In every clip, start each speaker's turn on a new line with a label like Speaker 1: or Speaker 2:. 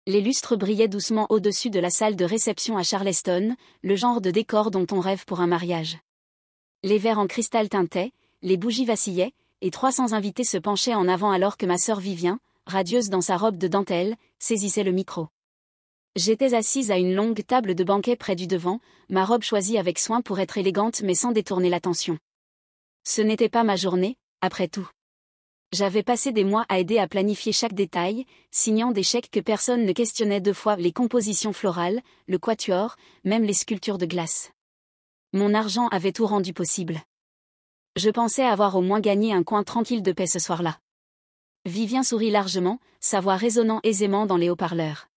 Speaker 1: Les lustres brillaient doucement au-dessus de la salle de réception à Charleston, le genre de décor dont on rêve pour un mariage. Les verres en cristal tintaient, les bougies vacillaient, et 300 invités se penchaient en avant alors que ma sœur Vivien, radieuse dans sa robe de dentelle, saisissait le micro. J'étais assise à une longue table de banquet près du devant, ma robe choisie avec soin pour être élégante mais sans détourner l'attention. Ce n'était pas ma journée, après tout. J'avais passé des mois à aider à planifier chaque détail, signant des chèques que personne ne questionnait 2 fois, les compositions florales, le quatuor, même les sculptures de glace. Mon argent avait tout rendu possible. Je pensais avoir au moins gagné un coin tranquille de paix ce soir-là. Vivien sourit largement, sa voix résonnant aisément dans les haut-parleurs.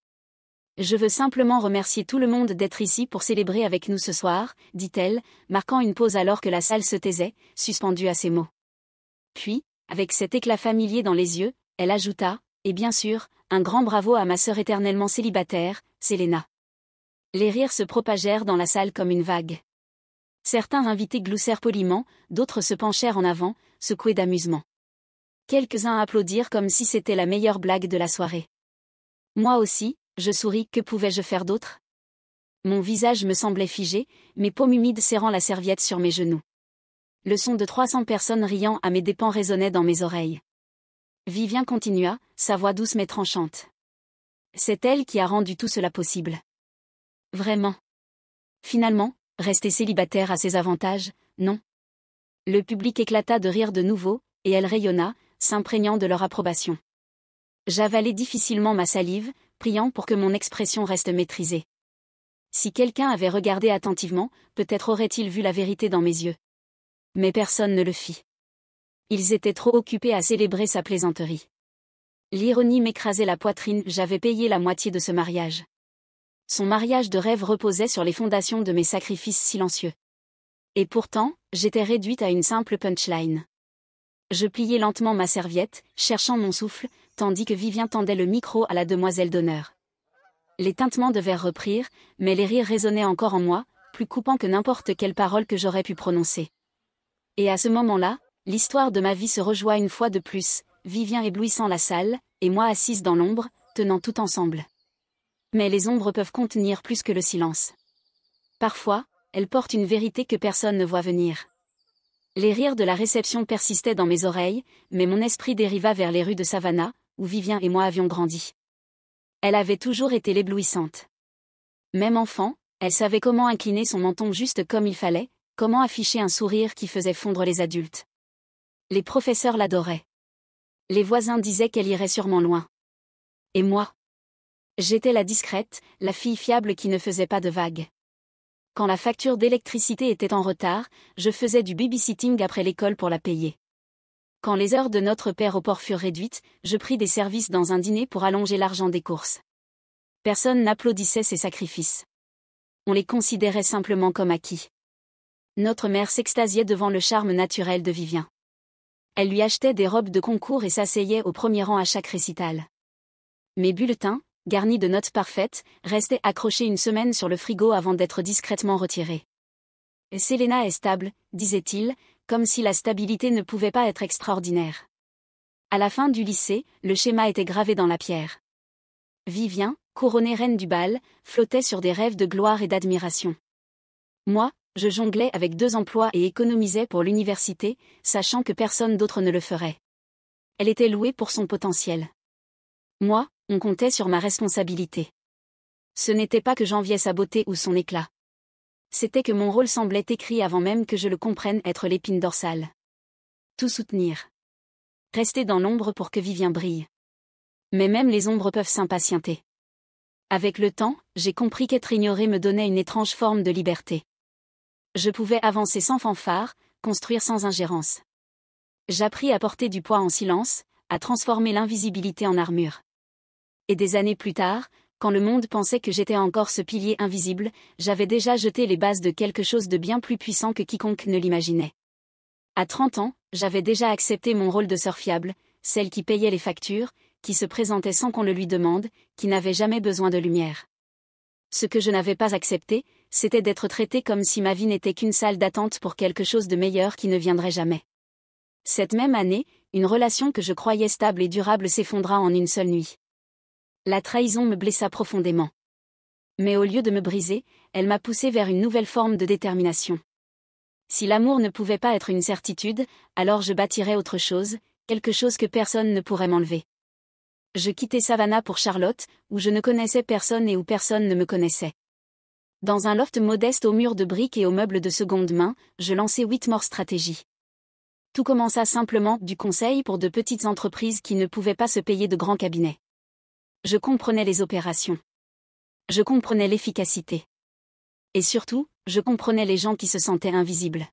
Speaker 1: Je veux simplement remercier tout le monde d'être ici pour célébrer avec nous ce soir, dit-elle, marquant une pause alors que la salle se taisait, suspendue à ses mots. Puis, avec cet éclat familier dans les yeux, elle ajouta, et bien sûr, un grand bravo à ma sœur éternellement célibataire, Selena. Les rires se propagèrent dans la salle comme une vague. Certains invités gloussèrent poliment, d'autres se penchèrent en avant, secoués d'amusement. Quelques-uns applaudirent comme si c'était la meilleure blague de la soirée. Moi aussi, je souris, que pouvais-je faire d'autre? Mon visage me semblait figé, mes paumes humides serrant la serviette sur mes genoux. Le son de 300 personnes riant à mes dépens résonnait dans mes oreilles. Vivien continua, sa voix douce mais tranchante. C'est elle qui a rendu tout cela possible. Vraiment. Finalement, rester célibataire a ses avantages, non? Le public éclata de rire de nouveau, et elle rayonna, s'imprégnant de leur approbation. J'avalai difficilement ma salive, priant pour que mon expression reste maîtrisée. Si quelqu'un avait regardé attentivement, peut-être aurait-il vu la vérité dans mes yeux. Mais personne ne le fit. Ils étaient trop occupés à célébrer sa plaisanterie. L'ironie m'écrasait la poitrine, j'avais payé la moitié de ce mariage. Son mariage de rêve reposait sur les fondations de mes sacrifices silencieux. Et pourtant, j'étais réduite à une simple punchline. Je pliai lentement ma serviette, cherchant mon souffle, tandis que Vivien tendait le micro à la demoiselle d'honneur. Les tintements de verre reprirent, mais les rires résonnaient encore en moi, plus coupants que n'importe quelle parole que j'aurais pu prononcer. Et à ce moment-là, l'histoire de ma vie se rejoint une fois de plus, Vivien éblouissant la salle, et moi assise dans l'ombre, tenant tout ensemble. Mais les ombres peuvent contenir plus que le silence. Parfois, elles portent une vérité que personne ne voit venir. Les rires de la réception persistaient dans mes oreilles, mais mon esprit dériva vers les rues de Savannah, où Vivien et moi avions grandi. Elle avait toujours été l'éblouissante. Même enfant, elle savait comment incliner son menton juste comme il fallait, comment afficher un sourire qui faisait fondre les adultes. Les professeurs l'adoraient. Les voisins disaient qu'elle irait sûrement loin. Et moi? J'étais la discrète, la fille fiable qui ne faisait pas de vagues. Quand la facture d'électricité était en retard, je faisais du babysitting après l'école pour la payer. Quand les heures de notre père au port furent réduites, je pris des services dans un dîner pour allonger l'argent des courses. Personne n'applaudissait ces sacrifices. On les considérait simplement comme acquis. Notre mère s'extasiait devant le charme naturel de Vivien. Elle lui achetait des robes de concours et s'asseyait au premier rang à chaque récital. Mes bulletins, garnis de notes parfaites, restaient accrochés une semaine sur le frigo avant d'être discrètement retirés. « Selena est stable », disait-il, comme si la stabilité ne pouvait pas être extraordinaire. À la fin du lycée, le schéma était gravé dans la pierre. Vivien, couronnée reine du bal, flottait sur des rêves de gloire et d'admiration. Moi, je jonglais avec 2 emplois et économisais pour l'université, sachant que personne d'autre ne le ferait. Elle était louée pour son potentiel. Moi, on comptait sur ma responsabilité. Ce n'était pas que j'enviais sa beauté ou son éclat. C'était que mon rôle semblait écrit avant même que je le comprenne être l'épine dorsale. Tout soutenir. Rester dans l'ombre pour que Vivien brille. Mais même les ombres peuvent s'impatienter. Avec le temps, j'ai compris qu'être ignoré me donnait une étrange forme de liberté. Je pouvais avancer sans fanfare, construire sans ingérence. J'appris à porter du poids en silence, à transformer l'invisibilité en armure. Et des années plus tard, quand le monde pensait que j'étais encore ce pilier invisible, j'avais déjà jeté les bases de quelque chose de bien plus puissant que quiconque ne l'imaginait. À 30 ans, j'avais déjà accepté mon rôle de sœur fiable, celle qui payait les factures, qui se présentait sans qu'on le lui demande, qui n'avait jamais besoin de lumière. Ce que je n'avais pas accepté, c'était d'être traitée comme si ma vie n'était qu'une salle d'attente pour quelque chose de meilleur qui ne viendrait jamais. Cette même année, une relation que je croyais stable et durable s'effondra en une seule nuit. La trahison me blessa profondément. Mais au lieu de me briser, elle m'a poussé vers une nouvelle forme de détermination. Si l'amour ne pouvait pas être une certitude, alors je bâtirais autre chose, quelque chose que personne ne pourrait m'enlever. Je quittais Savannah pour Charlotte, où je ne connaissais personne et où personne ne me connaissait. Dans un loft modeste aux murs de briques et aux meubles de seconde main, je lançais Whitmore Strategy. Tout commença simplement du conseil pour de petites entreprises qui ne pouvaient pas se payer de grands cabinets. Je comprenais les opérations. Je comprenais l'efficacité. Et surtout, je comprenais les gens qui se sentaient invisibles.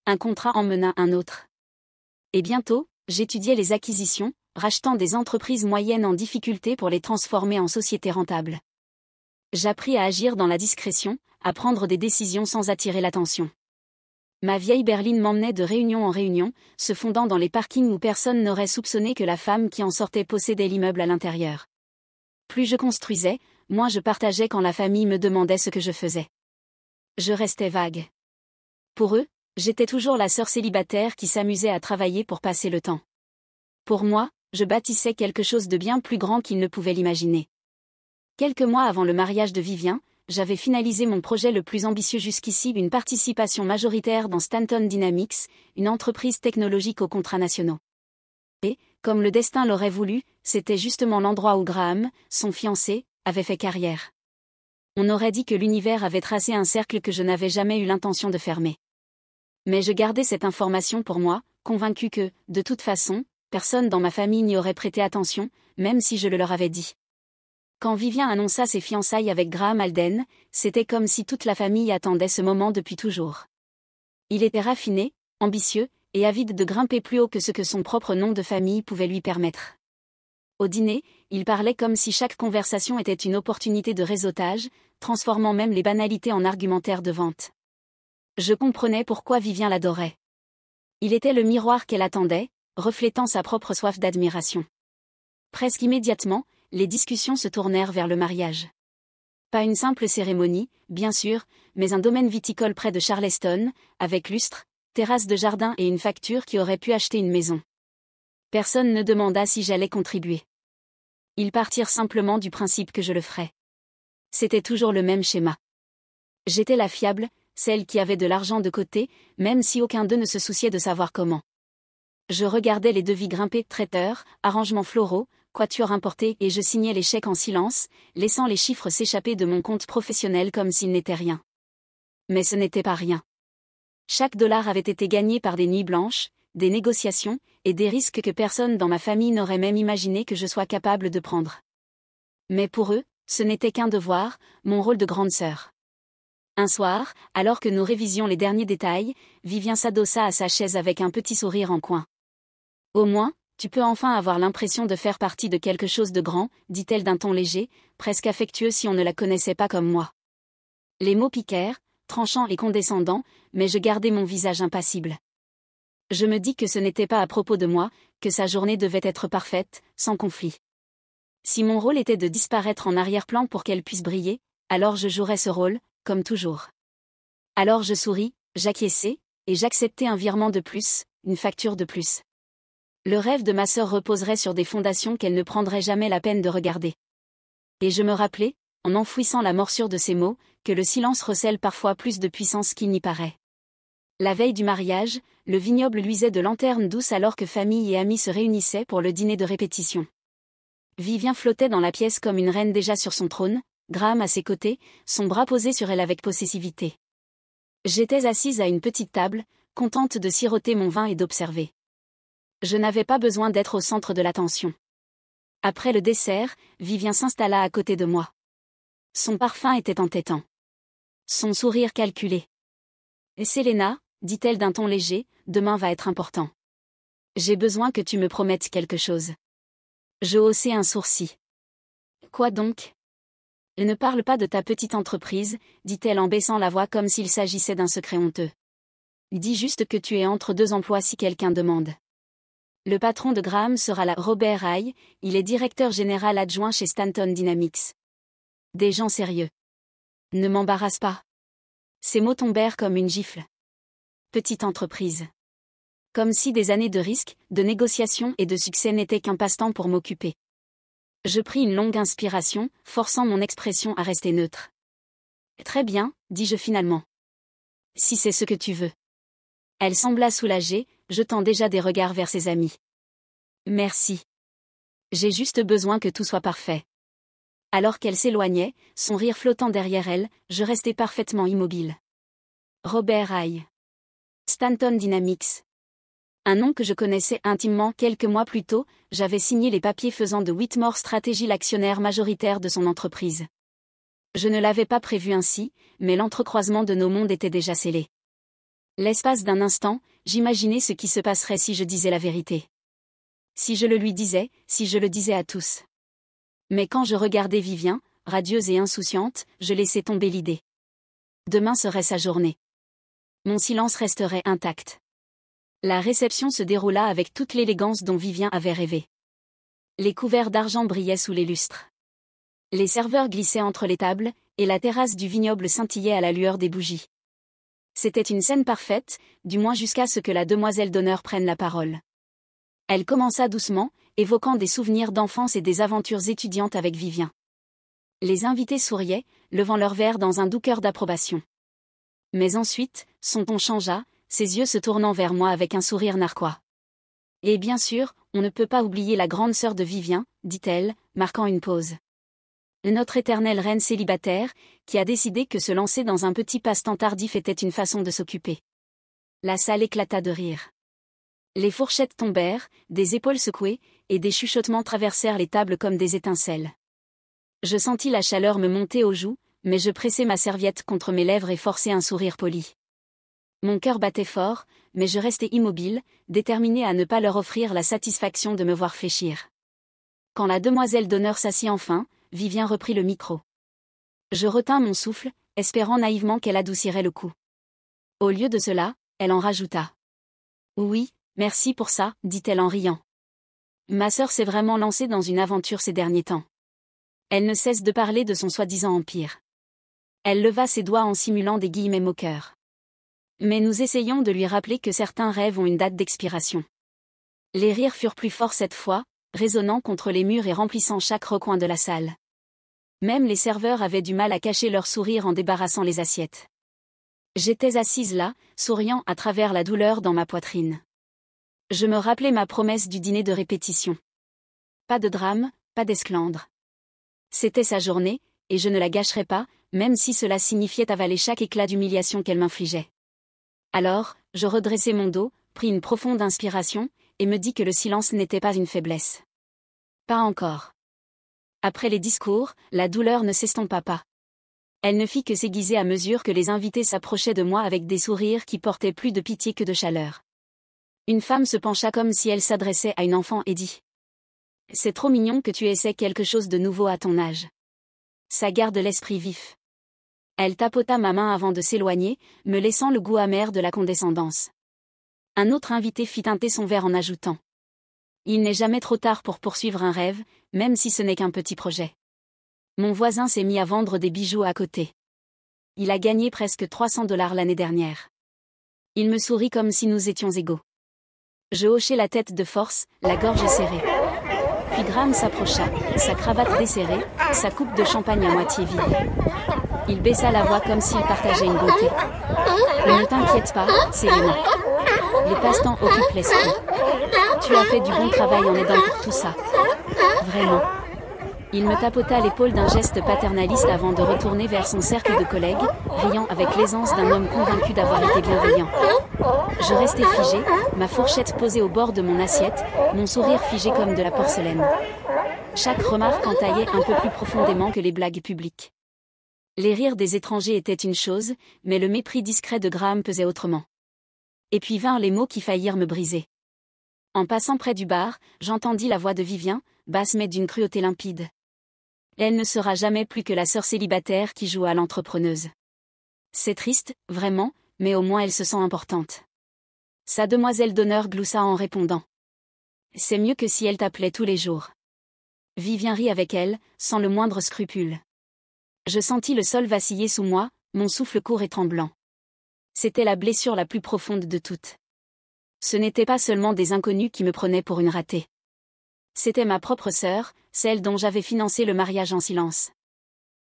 Speaker 1: Un contrat en mena un autre. Et bientôt, j'étudiais les acquisitions, rachetant des entreprises moyennes en difficulté pour les transformer en sociétés rentables. J'appris à agir dans la discrétion, à prendre des décisions sans attirer l'attention. Ma vieille berline m'emmenait de réunion en réunion, se fondant dans les parkings où personne n'aurait soupçonné que la femme qui en sortait possédait l'immeuble à l'intérieur. Plus je construisais, moins je partageais quand la famille me demandait ce que je faisais. Je restais vague. Pour eux, j'étais toujours la sœur célibataire qui s'amusait à travailler pour passer le temps. Pour moi, je bâtissais quelque chose de bien plus grand qu'ils ne pouvaient l'imaginer. Quelques mois avant le mariage de Vivien, j'avais finalisé mon projet le plus ambitieux jusqu'ici, une participation majoritaire dans Stanton Dynamics, une entreprise technologique aux contrats nationaux. Et, comme le destin l'aurait voulu, c'était justement l'endroit où Graham, son fiancé, avait fait carrière. On aurait dit que l'univers avait tracé un cercle que je n'avais jamais eu l'intention de fermer. Mais je gardais cette information pour moi, convaincu que, de toute façon, personne dans ma famille n'y aurait prêté attention, même si je le leur avais dit. Quand Vivien annonça ses fiançailles avec Graham Alden, c'était comme si toute la famille attendait ce moment depuis toujours. Il était raffiné, ambitieux, et avide de grimper plus haut que ce que son propre nom de famille pouvait lui permettre. Au dîner, il parlait comme si chaque conversation était une opportunité de réseautage, transformant même les banalités en argumentaire de vente. Je comprenais pourquoi Vivien l'adorait. Il était le miroir qu'elle attendait, reflétant sa propre soif d'admiration. Presque immédiatement, les discussions se tournèrent vers le mariage. Pas une simple cérémonie, bien sûr, mais un domaine viticole près de Charleston, avec lustre, terrasse de jardin et une facture qui aurait pu acheter une maison. Personne ne demanda si j'allais contribuer. Ils partirent simplement du principe que je le ferais. C'était toujours le même schéma. J'étais la fiable, celle qui avait de l'argent de côté, même si aucun d'eux ne se souciait de savoir comment. Je regardais les devis grimper, traiteurs, arrangements floraux, quatuors importés et je signais les chèques en silence, laissant les chiffres s'échapper de mon compte professionnel comme s'ils n'étaient rien. Mais ce n'était pas rien. Chaque dollar avait été gagné par des nuits blanches, des négociations, et des risques que personne dans ma famille n'aurait même imaginé que je sois capable de prendre. Mais pour eux, ce n'était qu'un devoir, mon rôle de grande sœur. Un soir, alors que nous révisions les derniers détails, Vivien s'adossa à sa chaise avec un petit sourire en coin. « Au moins, tu peux enfin avoir l'impression de faire partie de quelque chose de grand, dit-elle d'un ton léger, presque affectueux si on ne la connaissait pas comme moi. » Les mots piquèrent, tranchants et condescendants, mais je gardai mon visage impassible. Je me dis que ce n'était pas à propos de moi, que sa journée devait être parfaite, sans conflit. Si mon rôle était de disparaître en arrière-plan pour qu'elle puisse briller, alors je jouerais ce rôle, comme toujours. Alors je souris, j'acquiesçai, et j'acceptai un virement de plus, une facture de plus. Le rêve de ma sœur reposerait sur des fondations qu'elle ne prendrait jamais la peine de regarder. Et je me rappelai, en enfouissant la morsure de ces mots, que le silence recèle parfois plus de puissance qu'il n'y paraît. La veille du mariage, le vignoble luisait de lanternes douces alors que famille et amis se réunissaient pour le dîner de répétition. Vivien flottait dans la pièce comme une reine déjà sur son trône, Graham à ses côtés, son bras posé sur elle avec possessivité. J'étais assise à une petite table, contente de siroter mon vin et d'observer. Je n'avais pas besoin d'être au centre de l'attention. Après le dessert, Vivien s'installa à côté de moi. Son parfum était entêtant. Son sourire calculé. « Et Selena, dit-elle d'un ton léger, demain va être important. J'ai besoin que tu me promettes quelque chose. » Je haussai un sourcil. « Quoi donc ? » « Ne parle pas de ta petite entreprise, dit-elle en baissant la voix comme s'il s'agissait d'un secret honteux. Dis juste que tu es entre deux emplois si quelqu'un demande. Le patron de Graham sera là, Robert Hay, il est directeur général adjoint chez Stanton Dynamics. Des gens sérieux. Ne m'embarrasse pas. Ces mots tombèrent comme une gifle. Petite entreprise. Comme si des années de risques, de négociations et de succès n'étaient qu'un passe-temps pour m'occuper. Je pris une longue inspiration, forçant mon expression à rester neutre. Très bien, dis-je finalement. Si c'est ce que tu veux. Elle sembla soulagée, jetant déjà des regards vers ses amis. Merci. J'ai juste besoin que tout soit parfait. Alors qu'elle s'éloignait, son rire flottant derrière elle, je restais parfaitement immobile. Robert Haye. Stanton Dynamics. Un nom que je connaissais intimement quelques mois plus tôt, j'avais signé les papiers faisant de Whitmore Strategy l'actionnaire majoritaire de son entreprise. Je ne l'avais pas prévu ainsi, mais l'entrecroisement de nos mondes était déjà scellé. L'espace d'un instant, j'imaginais ce qui se passerait si je disais la vérité. Si je le lui disais, si je le disais à tous. Mais quand je regardais Vivien, radieuse et insouciante, je laissais tomber l'idée. Demain serait sa journée. Mon silence resterait intact. La réception se déroula avec toute l'élégance dont Vivien avait rêvé. Les couverts d'argent brillaient sous les lustres. Les serveurs glissaient entre les tables, et la terrasse du vignoble scintillait à la lueur des bougies. C'était une scène parfaite, du moins jusqu'à ce que la demoiselle d'honneur prenne la parole. Elle commença doucement, évoquant des souvenirs d'enfance et des aventures étudiantes avec Vivien. Les invités souriaient, levant leur verre dans un doux cœur d'approbation. Mais ensuite, son ton changea, ses yeux se tournant vers moi avec un sourire narquois. Et bien sûr, on ne peut pas oublier la grande sœur de Vivien, dit-elle, marquant une pause. Notre éternelle reine célibataire, qui a décidé que se lancer dans un petit passe-temps tardif était une façon de s'occuper. La salle éclata de rire. Les fourchettes tombèrent, des épaules secouées, et des chuchotements traversèrent les tables comme des étincelles. Je sentis la chaleur me monter aux joues, mais je pressai ma serviette contre mes lèvres et forçai un sourire poli. Mon cœur battait fort, mais je restais immobile, déterminé à ne pas leur offrir la satisfaction de me voir fléchir. Quand la demoiselle d'honneur s'assit enfin, Vivien reprit le micro. Je retins mon souffle, espérant naïvement qu'elle adoucirait le coup. Au lieu de cela, elle en rajouta. Oui, merci pour ça, dit-elle en riant. Ma sœur s'est vraiment lancée dans une aventure ces derniers temps. Elle ne cesse de parler de son soi-disant empire. Elle leva ses doigts en simulant des guillemets moqueurs. Mais nous essayons de lui rappeler que certains rêves ont une date d'expiration. Les rires furent plus forts cette fois, résonnant contre les murs et remplissant chaque recoin de la salle. Même les serveurs avaient du mal à cacher leur sourire en débarrassant les assiettes. J'étais assise là, souriant à travers la douleur dans ma poitrine. Je me rappelais ma promesse du dîner de répétition. Pas de drame, pas d'esclandre. C'était sa journée, et je ne la gâcherais pas, même si cela signifiait avaler chaque éclat d'humiliation qu'elle m'infligeait. Alors, je redressai mon dos, pris une profonde inspiration, et me dis que le silence n'était pas une faiblesse. Pas encore. Après les discours, la douleur ne s'estompa pas. Elle ne fit que s'aiguiser à mesure que les invités s'approchaient de moi avec des sourires qui portaient plus de pitié que de chaleur. Une femme se pencha comme si elle s'adressait à une enfant et dit « C'est trop mignon que tu essaies quelque chose de nouveau à ton âge. Ça garde l'esprit vif. » Elle tapota ma main avant de s'éloigner, me laissant le goût amer de la condescendance. Un autre invité fit teinter son verre en ajoutant « Il n'est jamais trop tard pour poursuivre un rêve, même si ce n'est qu'un petit projet. » Mon voisin s'est mis à vendre des bijoux à côté. Il a gagné presque $300 l'année dernière. Il me sourit comme si nous étions égaux. Je hochai la tête de force, la gorge serrée. Puis Graham s'approcha, sa cravate desserrée, sa coupe de champagne à moitié vide. Il baissa la voix comme s'il partageait une beauté. « Ne t'inquiète pas, Selena. Les passe-temps occupent l'esprit. Tu as fait du bon travail en aidant pour tout ça. Vraiment. » Il me tapota l'épaule d'un geste paternaliste avant de retourner vers son cercle de collègues, riant avec l'aisance d'un homme convaincu d'avoir été bienveillant. Je restais figé, ma fourchette posée au bord de mon assiette, mon sourire figé comme de la porcelaine. Chaque remarque entaillait un peu plus profondément que les blagues publiques. Les rires des étrangers étaient une chose, mais le mépris discret de Graham pesait autrement. Et puis vinrent les mots qui faillirent me briser. En passant près du bar, j'entendis la voix de Vivien, basse mais d'une cruauté limpide. Elle ne sera jamais plus que la sœur célibataire qui joue à l'entrepreneuse. C'est triste, vraiment, mais au moins elle se sent importante. Sa demoiselle d'honneur gloussa en répondant. C'est mieux que si elle t'appelait tous les jours. Vivien rit avec elle, sans le moindre scrupule. Je sentis le sol vaciller sous moi, mon souffle court et tremblant. C'était la blessure la plus profonde de toutes. Ce n'étaient pas seulement des inconnus qui me prenaient pour une ratée. C'était ma propre sœur, celle dont j'avais financé le mariage en silence.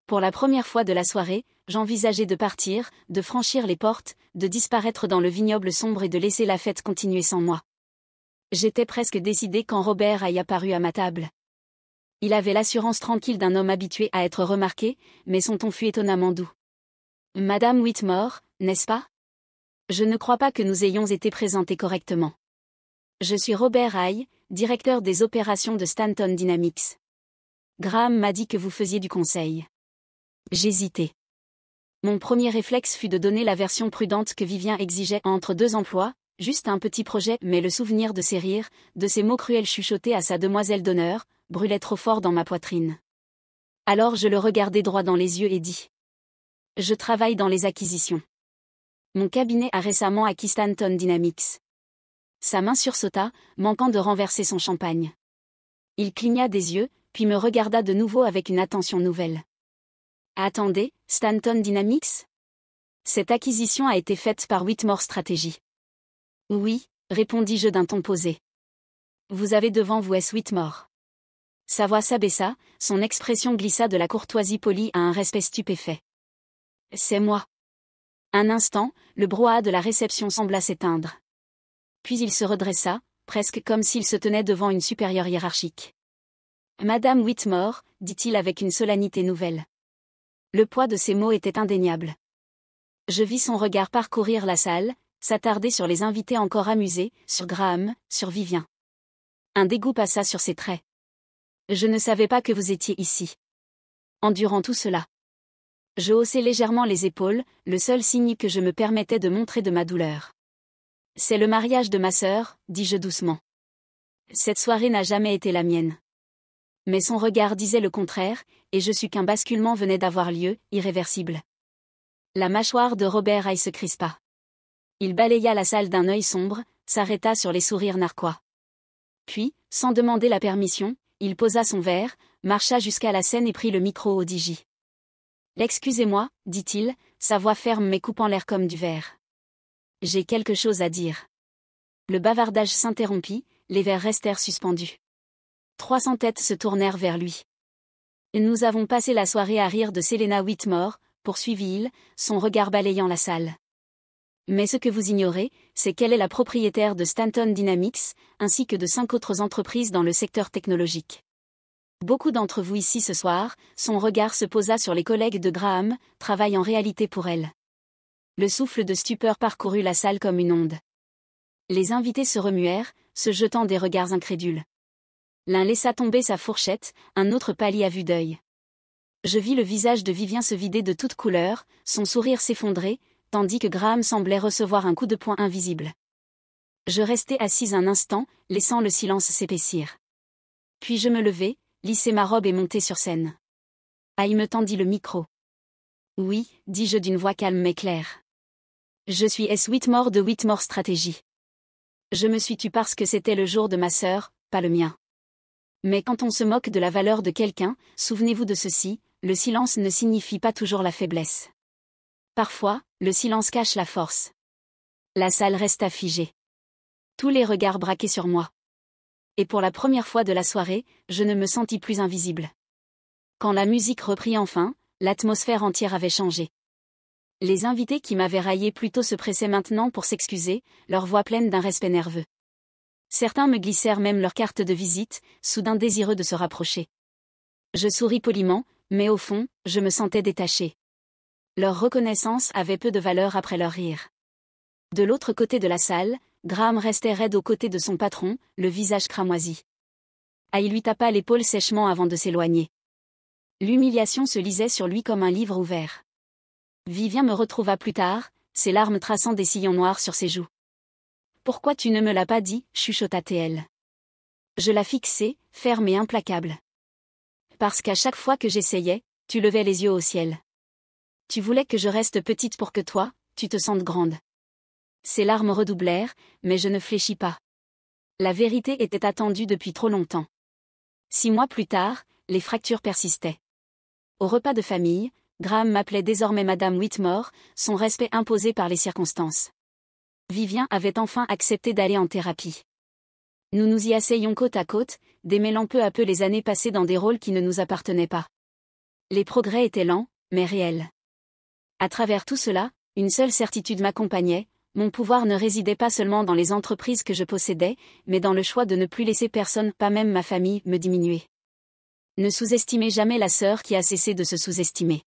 Speaker 1: Pour la première fois de la soirée, j'envisageais de partir, de franchir les portes, de disparaître dans le vignoble sombre et de laisser la fête continuer sans moi. J'étais presque décidée quand Robert Haye apparut à ma table. Il avait l'assurance tranquille d'un homme habitué à être remarqué, mais son ton fut étonnamment doux. « Madame Whitmore, n'est-ce pas ? Je ne crois pas que nous ayons été présentés correctement. Je suis Robert Haye, directeur des opérations de Stanton Dynamics. Graham m'a dit que vous faisiez du conseil. » J'hésitai. Mon premier réflexe fut de donner la version prudente que Vivien exigeait entre deux emplois, juste un petit projet, mais le souvenir de ses rires, de ses mots cruels chuchotés à sa demoiselle d'honneur, brûlait trop fort dans ma poitrine. Alors je le regardai droit dans les yeux et dis. Je travaille dans les acquisitions. Mon cabinet a récemment acquis Stanton Dynamics. Sa main sursauta, manquant de renverser son champagne. Il cligna des yeux, puis me regarda de nouveau avec une attention nouvelle. Attendez, Stanton Dynamics ? Cette acquisition a été faite par Whitmore Strategy. Oui, répondis-je d'un ton posé. Vous avez devant vous S. Whitmore. Sa voix s'abaissa, son expression glissa de la courtoisie polie à un respect stupéfait. C'est moi. Un instant, le brouhaha de la réception sembla s'éteindre. Puis il se redressa, presque comme s'il se tenait devant une supérieure hiérarchique. Madame Whitmore, dit-il avec une solennité nouvelle. Le poids de ces mots était indéniable. Je vis son regard parcourir la salle, s'attarder sur les invités encore amusés, sur Graham, sur Vivien. Un dégoût passa sur ses traits. Je ne savais pas que vous étiez ici. Endurant tout cela. Je haussai légèrement les épaules, le seul signe que je me permettais de montrer de ma douleur. C'est le mariage de ma sœur, dis-je doucement. Cette soirée n'a jamais été la mienne. Mais son regard disait le contraire, et je sus qu'un basculement venait d'avoir lieu, irréversible. La mâchoire de Robert Haye se crispa. Il balaya la salle d'un œil sombre, s'arrêta sur les sourires narquois. Puis, sans demander la permission, il posa son verre, marcha jusqu'à la scène et prit le micro au digi. « Excusez-moi, dit-il, sa voix ferme mais coupant l'air comme du verre. J'ai quelque chose à dire. » Le bavardage s'interrompit, les verres restèrent suspendus. 300 têtes se tournèrent vers lui. « Nous avons passé la soirée à rire de Selena Whitmore, poursuivit-il, son regard balayant la salle. Mais ce que vous ignorez, c'est qu'elle est la propriétaire de Stanton Dynamics, ainsi que de 5 autres entreprises dans le secteur technologique. Beaucoup d'entre vous ici ce soir, son regard se posa sur les collègues de Graham, travaillent en réalité pour elle. Le souffle de stupeur parcourut la salle comme une onde. Les invités se remuèrent, se jetant des regards incrédules. L'un laissa tomber sa fourchette, un autre pâlit à vue d'œil. Je vis le visage de Vivien se vider de toute couleur, son sourire s'effondrer, tandis que Graham semblait recevoir un coup de poing invisible. Je restai assise un instant, laissant le silence s'épaissir. Puis je me levai, lissai ma robe et montai sur scène. Haye me tendit le micro. Oui, dis-je d'une voix calme mais claire. Je suis S. Whitmore de Whitmore Strategy. Je me suis tue parce que c'était le jour de ma sœur, pas le mien. Mais quand on se moque de la valeur de quelqu'un, souvenez-vous de ceci, le silence ne signifie pas toujours la faiblesse. Parfois, le silence cache la force. La salle resta figée. Tous les regards braqués sur moi. Et pour la première fois de la soirée, je ne me sentis plus invisible. Quand la musique reprit enfin, l'atmosphère entière avait changé. Les invités qui m'avaient raillé plus tôt se pressaient maintenant pour s'excuser, leur voix pleine d'un respect nerveux. Certains me glissèrent même leur carte de visite, soudain désireux de se rapprocher. Je souris poliment, mais au fond, je me sentais détachée. Leur reconnaissance avait peu de valeur après leur rire. De l'autre côté de la salle, Graham restait raide aux côtés de son patron, le visage cramoisi. Haye lui tapa l'épaule sèchement avant de s'éloigner. L'humiliation se lisait sur lui comme un livre ouvert. Vivien me retrouva plus tard, ses larmes traçant des sillons noirs sur ses joues. « Pourquoi tu ne me l'as pas dit ?» chuchota-t-elle. Je la fixai, ferme et implacable. Parce qu'à chaque fois que j'essayais, tu levais les yeux au ciel. Tu voulais que je reste petite pour que toi, tu te sentes grande. Ses larmes redoublèrent, mais je ne fléchis pas. La vérité était attendue depuis trop longtemps. 6 mois plus tard, les fractures persistaient. Au repas de famille, Graham m'appelait désormais Madame Whitmore, son respect imposé par les circonstances. Vivien avait enfin accepté d'aller en thérapie. Nous nous y asseyions côte à côte, démêlant peu à peu les années passées dans des rôles qui ne nous appartenaient pas. Les progrès étaient lents, mais réels. À travers tout cela, une seule certitude m'accompagnait, mon pouvoir ne résidait pas seulement dans les entreprises que je possédais, mais dans le choix de ne plus laisser personne, pas même ma famille, me diminuer. Ne sous-estimez jamais la sœur qui a cessé de se sous-estimer.